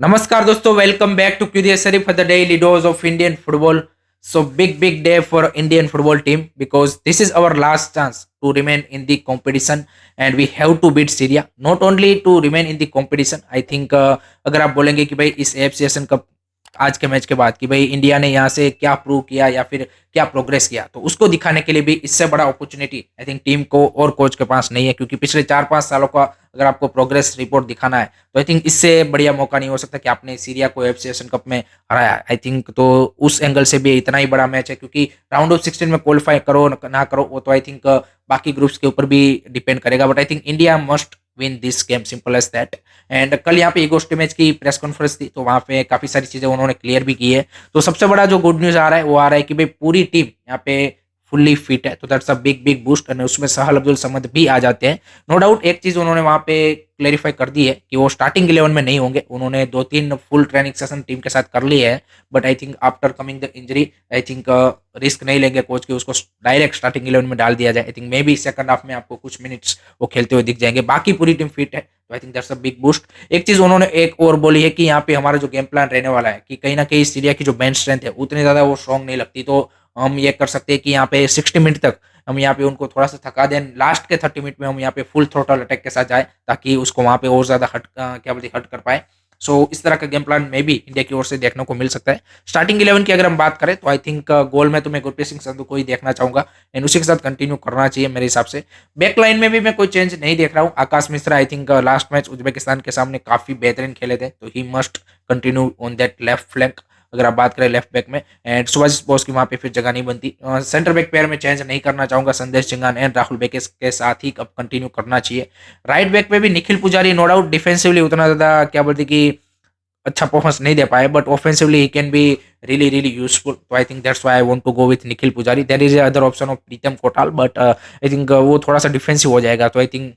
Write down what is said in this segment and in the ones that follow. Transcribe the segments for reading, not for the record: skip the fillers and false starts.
नमस्कार दोस्तों, welcome back to curious Sharif for the daily dose of Indian football. So big day for Indian football team because this is our last chance to remain in the competition and we have to beat Syria. Not only to remain in the competition, I think अगर आप बोलेंगे कि भाई इस AFC Asian cup आज के match के बाद कि भाई इंडिया ने यहाँ से क्या प्रूव किया या फिर क्या प्रोग्रेस किया, तो उसको दिखाने के लिए भी इससे बड़ा अपॉर्चुनिटी आई थिंक टीम को और कोच के पास नहीं है. क्योंकि पिछले 4-5 सालों का अगर आपको प्रोग्रेस रिपोर्ट दिखाना है तो आई थिंक इससे बढ़िया मौका नहीं हो सकता कि आपने सीरिया को एफसी एशियन कप में हराया. आई थिंक तो उस एंगल से भी इतना ही बड़ा मैच है, क्योंकि राउंड ऑफ 16 में क्वालिफाई करो ना करो वो तो आई थिंक बाकी ग्रुप्स के ऊपर भी डिपेंड करेगा. But I think India must win this game, simple as that. And कल यहाँ पे ईगो मैच की प्रेस कॉन्फ्रेंस थी, तो वहाँ पे काफी सारी चीजें उन्होंने क्लियर भी की है. तो सबसे बड़ा जो गुड न्यूज आ रहा है वो आ रहा है कि भाई पूरी टीम यहाँ पे फुल्ली फिट है, तो दैट्स अ बिग बूस्ट. और उसमें सहल अब्दुल समद भी आ जाते हैं. नो डाउट एक चीज उन्होंने वहां पे क्लेरिफाई कर दी है कि वो स्टार्टिंग 11 में नहीं होंगे. उन्होंने 2-3 फुल ट्रेनिंग सेशन टीम के साथ कर लिए है, but I think after coming the injury I think risk नहीं लेंगे कोच की उसको डायरेक्ट स्टार्टिंग 11 में डाल दिया जाए. I think may be second half में आपको कुछ मिनट्स वो खेलते हुए दिख जाएंगे. बाकी पूरी टीम फिट है, तो I think that's a big boost. एक चीज उन्होंने एक और बोली है कि यहाँ पे हमारा जो गेम प्लान रहने वाला है कि कहीं ना कहीं सीरिया की जो बेंच स्ट्रेंथ है उतनी ज्यादा वो स्ट्रॉन्ग नहीं लगती, तो हम ये कर सकते हैं कि यहाँ पे 60 मिनट तक हम यहाँ पे उनको थोड़ा सा थका दें. लास्ट के 30 मिनट में हम यहाँ पे फुल थ्रोटल अटैक के साथ जाए ताकि उसको वहाँ पे और ज्यादा क्या बोलते हट कर पाए. सो इस तरह का गेम प्लान में भी इंडिया की ओर से देखने को मिल सकता है. स्टार्टिंग 11 की अगर हम बात करें तो आई थिंक गोल में तो मैं गुरप्रीत सिंह संधू को ही देखना चाहूंगा एंड उसी के साथ कंटिन्यू करना चाहिए मेरे हिसाब से. बैक लाइन में भी मैं कोई चेंज नहीं देख रहा हूँ. Akash Mishra I think last match Uzbekistan के सामने काफी बेहतरीन खेले थे, तो ही must continue on that left flank अगर आप बात करें लेफ्ट बैक में. एंड सुभाष बोस की वहां पे फिर जगह नहीं बनती. सेंटर बैक पेयर में चेंज नहीं करना चाहूंगा. संदेश चिंगान एंड राहुल बेके के साथ ही अब कंटिन्यू करना चाहिए. राइट बैक पे भी निखिल पुजारी नो डाउट डिफेंसिवली उतना ज्यादा क्या बोलते कि अच्छा परफॉर्मेंस नहीं दे पाए, but offensively he can be really useful. तो I think that's why I want to go with Nikhil Pujari. There is other option of Pritam Kotal, but I think वो थोड़ा सा डिफेंसिव हो जाएगा. तो I think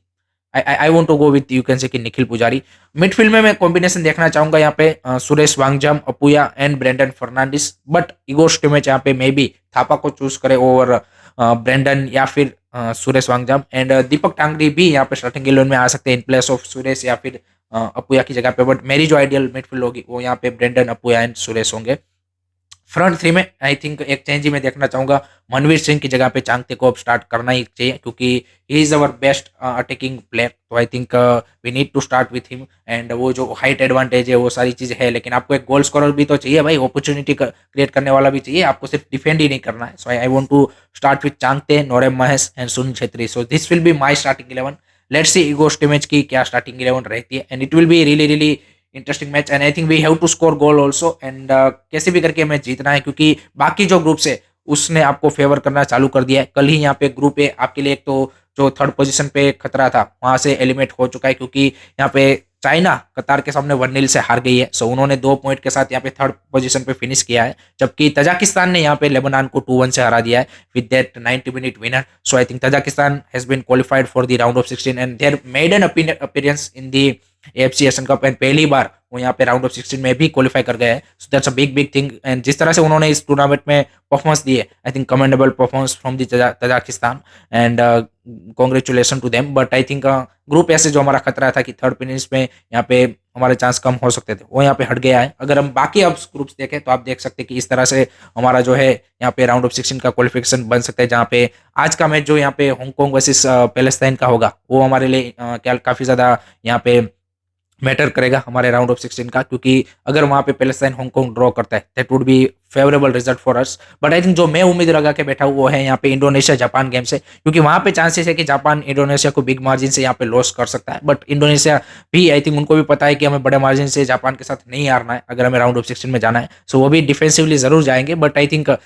I want to go with you can say कि निखिल पुजारी. Midfield में मैं कॉम्बिनेशन देखना चाहूंगा यहाँ पे सुरेश वांगजाम, अपुया एंड ब्रेंडन फर्नांडिस. बट इगोस्ट मैच यहाँ पे मे बी थापा को चूज करे ओवर ब्रेंडन या फिर सुरेश वांगजाम. एंड दीपक टांगरी भी यहाँ पे स्टार्टिंग 11 में आ सकते हैं इन प्लेस ऑफ सुरेश या फिर अपुया की जगह पे. बट मेरी जो आइडियल मिडफील्ड होगी वो यहाँ पे ब्रेंडन, अपुया एंड सुरेश होंगे. फ्रंट थ्री में आई थिंक एक चेंज ही मैं देखना चाहूंगा. मनवीर सिंह की जगह पे चांगते को अब स्टार्ट करना ही चाहिए, क्योंकि he is our best attacking player. तो I think we need to start with him. And वो जो हाइट एडवांटेज है वो सारी चीजें है, लेकिन आपको एक गोल स्कोरर भी तो चाहिए भाई, अपॉर्चुनिटी क्रिएट करने वाला भी चाहिए. आपको सिर्फ डिफेंड ही नहीं करना है. So I want to start with Chhangte, Naorem Mahesh and Sunil Chhetri. So this will be my starting 11. Let's see Igor Stimac की क्या स्टार्टिंग 11 रहती है. And it will be really interesting match. And I think we have to score goal also. And कैसे भी करके match जीतना है, क्योंकि बाकी जो ग्रुप्स है उसने आपको फेवर करना चालू कर दिया है. कल ही यहाँ पे ग्रुप ए आपके लिए एक तो जो थर्ड पोजीशन पे खतरा था वहां से एलिमिनेट हो चुका है, क्योंकि यहाँ पे चाइना कतार के सामने 1-0 से हार गई है. सो उन्होंने 2 पॉइंट के साथ यहाँ पे थर्ड पोजीशन पे फिनिश किया है, जबकि तजाकिस्तान ने यहाँ पे लेबनान को 2-1 से हरा दिया है विद दैट 90-मिनट winner. So I think Tajikistan has been qualified for the round of 16 and there made an appearance in the AFC Asian cup. एंड पहली बार वो यहाँ पे राउंड ऑफ 16 में भी क्वालिफाई कर गए हैं. So that's a big thing. And जिस तरह से उन्होंने इस टूर्नामेंट में परफॉर्मेंस दी है, I think commendable performance from the Tajikistan. And congratulation to them. But I think group ऐसे जो हमारा खतरा था कि थर्ड फिनिश में यहाँ पे हमारे चांस कम हो सकते थे, वो यहाँ पे हट गया है. अगर हम बाकी अब ग्रुप्स देखें तो आप देख सकते हैं कि इस तरह से हमारा जो है यहाँ पे राउंड ऑफ 16 का क्वालिफिकेशन बन सकता है, जहाँ पे आज का मैच जो यहाँ पे हांगकांग वर्सेस पैलेस्टाइन का होगा वो हमारे लिए काफी ज्यादा यहाँ पे मैटर करेगा हमारे राउंड ऑफ 16 का. क्योंकि अगर वहां पे पैलेस्टाइन हांगकांग ड्रॉ करता है that would be favourable result for us. But I think जो मैं उम्मीद लगा के बैठा हूँ वो है यहाँ पे इंडोनेशिया जापान गेम से, क्योंकि वहां पे चांसेस है कि जापान इंडोनेशिया को बिग मार्जिन से यहाँ पे लॉस कर सकता है. बट इंडोनेशिया भी आई थिंक उनको भी पता है कि हमें बड़े मार्जिन से जापान के साथ नहीं हारना है अगर हमें राउंड ऑफ 16 में जाना है. सो वो भी डिफेंसिवली जरूर जाएंगे. बट आई थिंक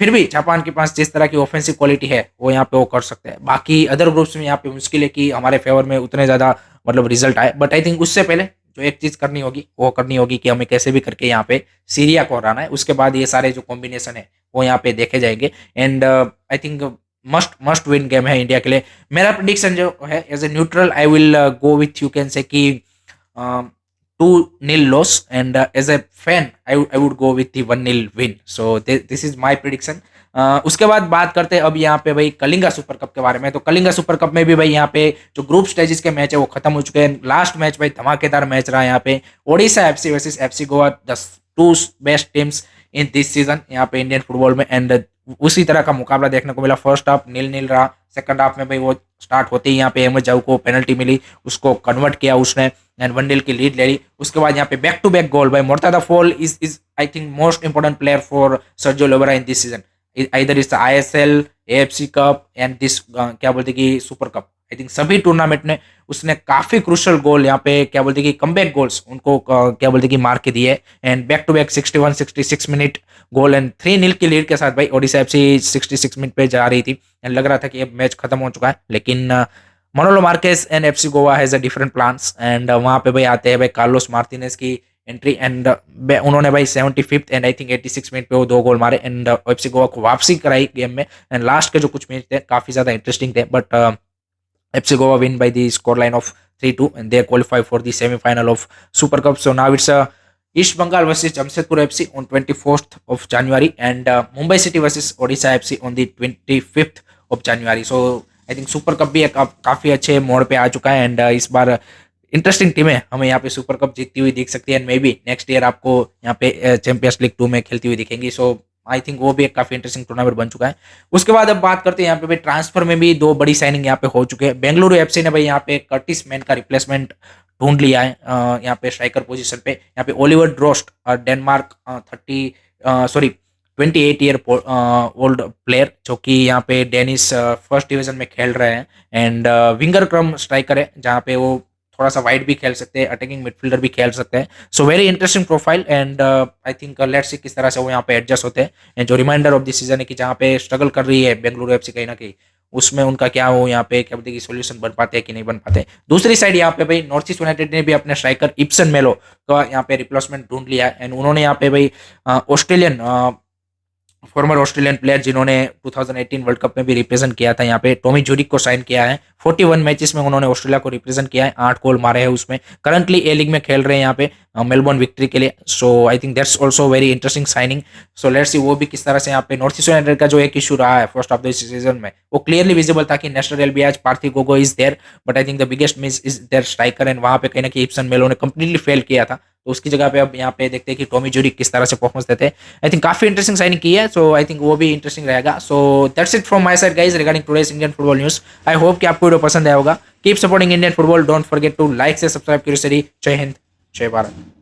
फिर भी जापान के पास जिस तरह की ऑफेंसिव क्वालिटी है वो यहाँ पे वो कर सकते हैं. बाकी अदर ग्रुप्स में यहाँ पे मुश्किल है कि हमारे फेवर में उतने ज्यादा मतलब रिजल्ट आए. बट आई थिंक उससे पहले जो एक चीज करनी होगी वो करनी होगी कि हमें कैसे भी करके यहाँ पे सीरिया को हराना है. उसके बाद ये सारे जो कॉम्बिनेशन है वो यहाँ पे देखे जाएंगे. And I think must must win game है इंडिया के लिए. मेरा प्रिडिक्शन जो है as a neutral I will go with you can say कि 2-0 loss. And as a fan I would go with the 1-0 win. So this is my prediction. उसके बाद बात करते हैं अब यहाँ पे भाई कलिंगा सुपर कप के बारे में। तो कलिंगा सुपर कप में भी भाई यहाँ पे जो ग्रुप स्टेजेस के मैच है वो खत्म हो चुके हैं। लास्ट मैच भाई धमाकेदार मैच रहा यहाँ पे, Odisha FC versus FC Goa, the two best teams in this season यहाँ पे इंडियन फुटबॉल में। एंड उसी तरह का मुकाबला देखने को मिला। फर्स्ट हाफ 0-0 रहा, सेकंड हाफ में भाई वो स्टार्ट होते ही यहाँ पे अहमद जाऊ को पेनल्टी मिली, उसको कन्वर्ट किया उसने एंड 1-0 की लीड ले ली। उसके बाद यहाँ पे बैक टू बैक गोल भाई Murtaza fall is I think most important player for Sergio Lobera in this season. Either is the ISL, AFC cup and this क्या बोलते कि सुपर कप, आई थिंक सभी टूर्नामेंट में उसने काफी क्रूशल गोल यहाँ पे क्या बोलते कि कमबैक गोल्स उनको क्या बोलते कि मार के दिए। And back to back 61-66 minute goal and 3-0 की लीड के साथ भाई ओडिशा एफसी 66 मिनट पे जा रही थी एंड लग रहा था कि अब मैच खत्म हो चुका है। लेकिन मनोलो Marquez and FC Goa has a different plans and वहां पे भाई आते हैं भाई कार्लोस मार्टिनेज की एंट्री एंड उन्होंने भाई 75th and I think 86 minute पे वो 2 गोल मारे एंड एफसी गोवा को वापसी कराई गेम में। एंड लास्ट के जो कुछ मैच थे काफी ज्यादा इंटरेस्टिंग थे, but FC Goa win by the scoreline of 3-2 and they qualify for the semi-final of Super Cup. So now it's East Bengal versus Jamshedpur FC on 24th of January and Mumbai City versus Odisha FC on the 25th of January. So I think Super Cup भी काफी अच्छे मोड़ पे आ चुका है and इस बार interesting टीमें हमें यहाँ पे सुपर कप जीतती हुई दिख सकती है and may be next year आपको यहाँ पे चैंपियंस लीग 2 में खेलती हुई दिखेंगी। सो आई थिंक वो भी एक काफी इंटरेस्टिंग टूर्नामेंट बन चुका है। उसके बाद अब बात करते हैं यहाँ पे भाई ट्रांसफर में भी 2 बड़ी साइनिंग यहाँ पे हो चुके हैं। बेंगलुरु एफसी ने भाई यहाँ पे कर्टिस मैन का रिप्लेसमेंट ढूंढ लिया है यहाँ पे स्ट्राइकर पोजीशन पे। यहाँ पे Oliver Drost Denmark 28 year old player जो कि यहाँ पे डेनिश फर्स्ट डिवीजन में खेल रहे हैं एंड विंगर क्रम स्ट्राइकर है जहाँ पे वो थोड़ा सा वाइड भी खेल सकते हैं, अटैकिंग मिडफील्डर भी खेल सकते हैं। So very interesting profile and I think let's see किस तरह से वो यहाँ पे एडजस्ट होते हैं। एंड जो रिमाइंडर ऑफ दिस सीजन है कि जहाँ पे स्ट्रगल कर रही है बेंगलुरु एफसी कहीं ना कहीं, उसमें उनका क्या हो यहाँ पे क्या बोलते हैं कि सोल्यूशन बन पाते हैं कि नहीं बन पाते। दूसरी साइड यहाँ पे भाई नॉर्थ ईस्ट यूनाइटेड ने भी अपने स्ट्राइकर इप्सन मेलो का यहाँ पे रिप्लेसमेंट ढूंढ लिया है एंड उन्होंने यहाँ पे भाई ऑस्ट्रेलियन फॉर्मर ऑस्ट्रेलियन प्लेयर जिन्होंने 2018 वर्ल्ड कप में भी रिप्रेजेंट किया था यहाँ पे टॉमी जूरिक को साइन किया है। 41 मैचेस में उन्होंने ऑस्ट्रेलिया को रिप्रेजेंट किया है, 8 गोल मारे हैं उसमें। करंटली ए लीग में खेल रहे हैं यहाँ पे मेलबोर्न विक्ट्री के लिए। So I think that's also very interesting signing. So let's see वो भी किस तरह से यहाँ पे नॉर्थ ईस्ट यूनाइटेड का जो एक इशू रहा है फर्स्ट ऑफ द सीजन में वो क्लियरली विजिबल था कि national LBH Parthib Gogoi is there, but I think the biggest miss is there striker and वहाँ पे कहीं ना कहीं इप्सन मेलो ने कंप्लीटली फेल किया था। तो उसकी जगह पे अब यहाँ पे देखते हैं कि टॉमी जूरिक किस तरह से परफॉर्मेंस देते हैं। आई थिंक काफी इंटरेस्टिंग साइनिंग की है, सो आई थिंक वो भी इंटरेस्टिंग रहेगा। So that's it from my side guys regarding today's Indian football news. I hope कि आपको वीडियो पसंद आया होगा। Keep supporting Indian football, don't forget to like से सब्सक्राइब करिए। जय हिंद, जय भारत।